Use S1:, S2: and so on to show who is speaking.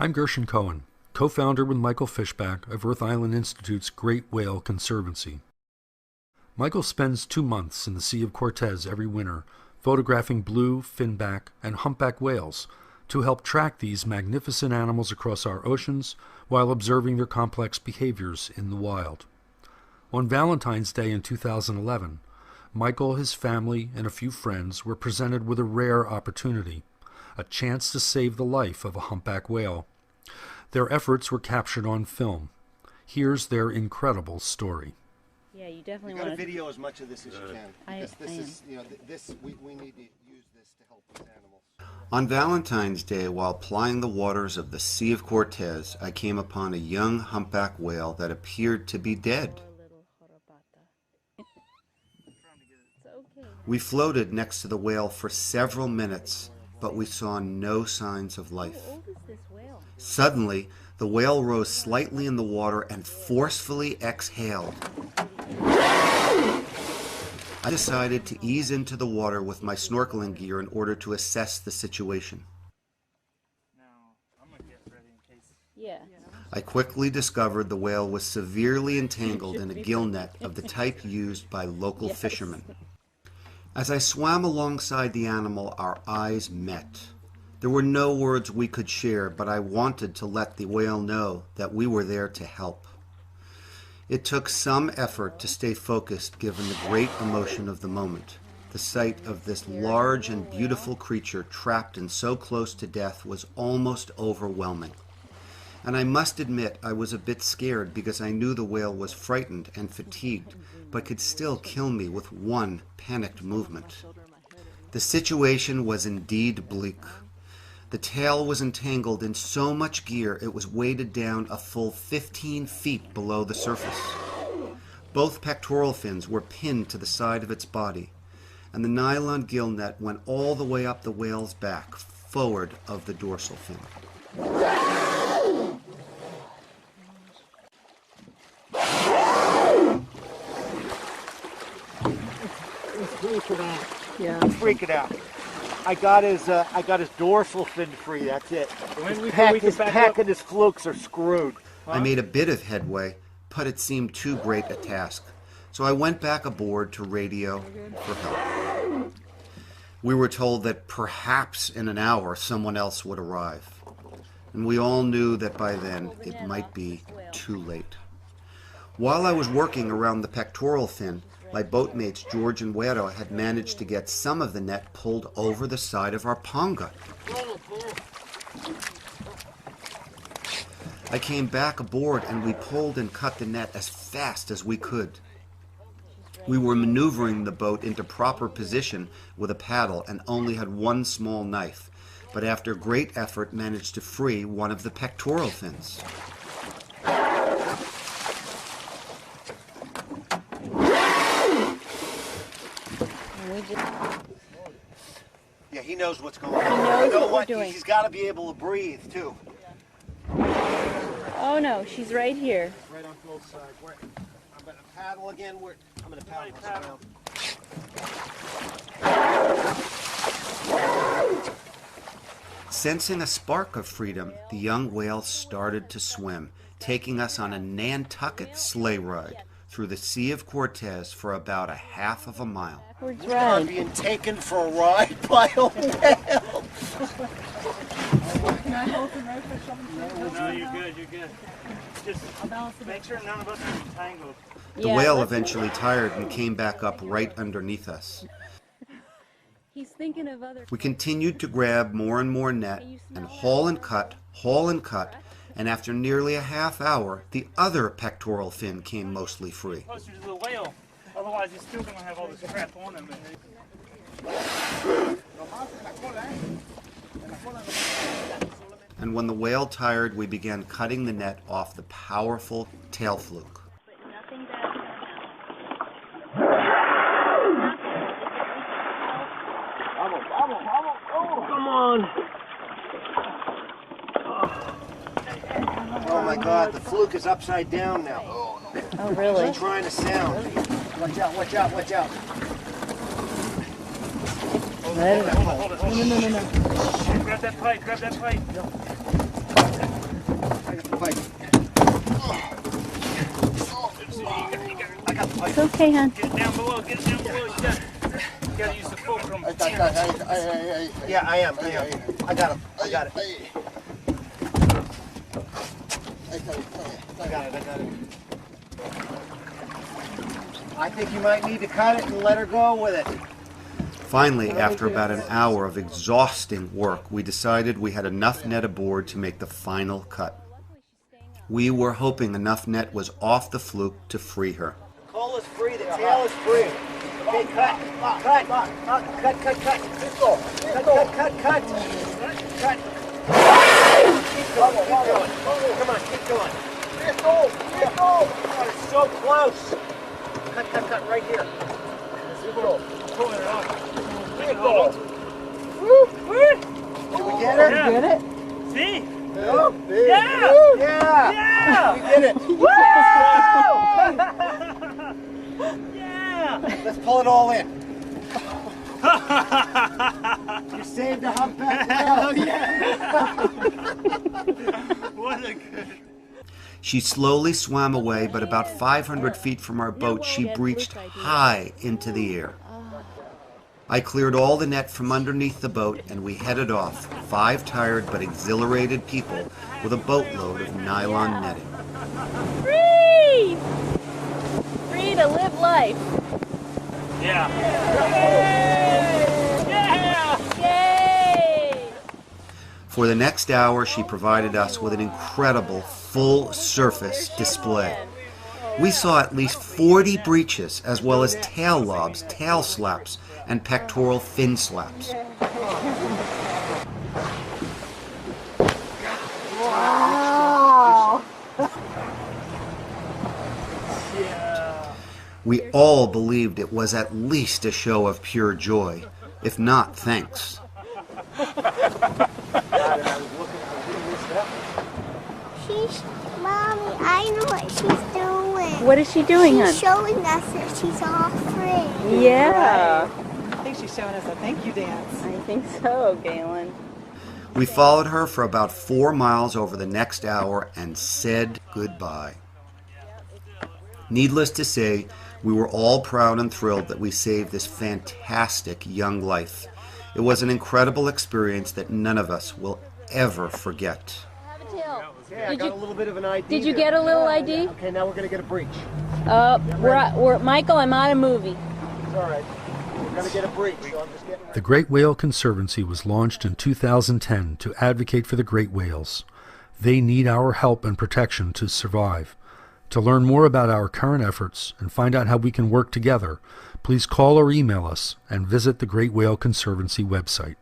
S1: I'm Gershon Cohen, co-founder with Michael Fishback of Earth Island Institute's Great Whale Conservancy. Michael spends 2 months in the Sea of Cortez every winter, photographing blue, finback, and humpback whales to help track these magnificent animals across our oceans while observing their complex behaviors in the wild. On Valentine's Day in 2011, Michael, his family, and a few friends were presented with a rare opportunity, a chance to save the life of a humpback whale. Their efforts were captured on film. Here's their incredible story.
S2: Yeah, you definitely
S3: want
S2: to
S3: video as much of this as you can. Because
S2: I am.
S3: is, we need to use this to help these animals.
S4: On Valentine's Day, while plying the waters of the Sea of Cortez, I came upon a young humpback whale that appeared to be dead. We floated next to the whale for several minutes, but we saw no signs of life.
S2: How old is this whale?
S4: Suddenly, the whale rose slightly in the water and forcefully exhaled. I decided to ease into the water with my snorkeling gear in order to assess the situation.
S2: Yeah.
S4: I quickly discovered the whale was severely entangled in a gill net of the type used by local fishermen. As I swam alongside the animal, our eyes met. There were no words we could share, but I wanted to let the whale know that we were there to help. It took some effort to stay focused given the great emotion of the moment. The sight of this large and beautiful creature trapped and so close to death was almost overwhelming. And I must admit I was a bit scared because I knew the whale was frightened and fatigued, but could still kill me with one panicked movement. The situation was indeed bleak. The tail was entangled in so much gear it was weighted down a full 15 feet below the surface. Both pectoral fins were pinned to the side of its body, and the nylon gill net went all the way up the whale's back, forward of the dorsal fin.
S3: Yeah. Let's freak it out. I got his dorsal fin free. That's it. His pack and his flukes are screwed.
S4: I made a bit of headway, but it seemed too great a task, so I went back aboard to radio for help. We were told that perhaps in an hour someone else would arrive, and we all knew that by then it might be too late. While I was working around the pectoral fin, my boatmates George and Wero had managed to get some of the net pulled over the side of our panga. I came back aboard and we pulled and cut the net as fast as we could. We were maneuvering the boat into proper position with a paddle and only had one small knife, but after great effort managed to free one of the pectoral fins.
S3: Yeah, he knows what's going on.
S2: He knows
S3: you know
S2: what we're doing.
S3: He's got to be able to breathe too.
S2: Oh no, she's right here.
S3: Right on both sides. I'm going to paddle again. I'm going to paddle around.
S4: Sensing a spark of freedom, the young whale started to swim, taking us on a Nantucket sleigh ride through the Sea of Cortez for about a half of a mile.
S2: Backwards
S3: We are
S2: ride.
S3: being taken for a ride by a whale.
S5: Can I hold the rope or something?
S6: No, you're good, you're good. Just make sure none of us are entangled.
S4: The whale eventually tired and came back up right underneath us.
S2: He's thinking of other.
S4: We continued to grab more and more net and haul and cut, and after nearly a half hour, the other pectoral fin came mostly free.
S6: Closer to the whale, otherwise he's still going to have all this crap on him.
S4: And when the whale tired, we began cutting the net off the powerful tail fluke.
S3: Come on. Oh my God, the fluke is upside down now.
S2: Oh really?
S3: She's trying to sound. Watch out, watch out, watch out.
S6: Hold it.
S2: No.
S6: Grab that pipe, grab that pipe.
S2: It's okay, hon.
S6: Get it down below. Get it down below. You gotta use the fulcrum.
S3: Yeah, I am. I got him. I got it. I got it. I think you might need to cut it and let her go with it.
S4: Finally, after about an hour of exhausting work, we decided we had enough net aboard to make the final cut. We were hoping enough net was off the fluke to free her.
S3: The coal is free, the tail is free. Okay, cut. Cut. Keep going. Come on, keep going. Oh, it's so close. Cut, right here.
S6: Pulling it off.
S3: Did we get it?
S6: Yeah.
S5: Get it?
S6: See?
S3: Yeah. We did it.
S6: Yeah!
S3: Let's pull it all in. You saved the humpback whale.
S6: What a good...
S4: She slowly swam away, but about 500 feet from our boat, she breached high into the air. I cleared all the net from underneath the boat, and we headed off, 5 tired but exhilarated people with a boatload of nylon netting.
S2: Free! Free to live life.
S6: Yeah.
S2: Yay!
S4: For the next hour, she provided us with an incredible full-surface display. We saw at least 40 breaches, as well as tail lobs, tail slaps, and pectoral fin slaps.
S5: Wow.
S4: We all believed it was at least a show of pure joy, if not thanks.
S7: Mommy, I know what she's doing.
S2: What is she doing, hon?
S7: She's showing us that she's all free.
S2: Yeah.
S5: I think she's showing us a thank you dance.
S2: I think so, Galen.
S4: We followed her for about 4 miles over the next hour and said goodbye. Needless to say, we were all proud and thrilled that we saved this fantastic young life. It was an incredible experience that none of us will ever forget.
S3: Okay, I got a little bit of an ID.
S2: Did you
S3: there.
S2: get a little ID?
S3: Okay, now we're going to get a breach.
S2: Michael, I'm on a movie.
S3: It's all right. We're going to get a breach, so I'm just getting ready.
S1: The Great Whale Conservancy was launched in 2010 to advocate for the great whales. They need our help and protection to survive. To learn more about our current efforts and find out how we can work together, please call or email us and visit the Great Whale Conservancy website.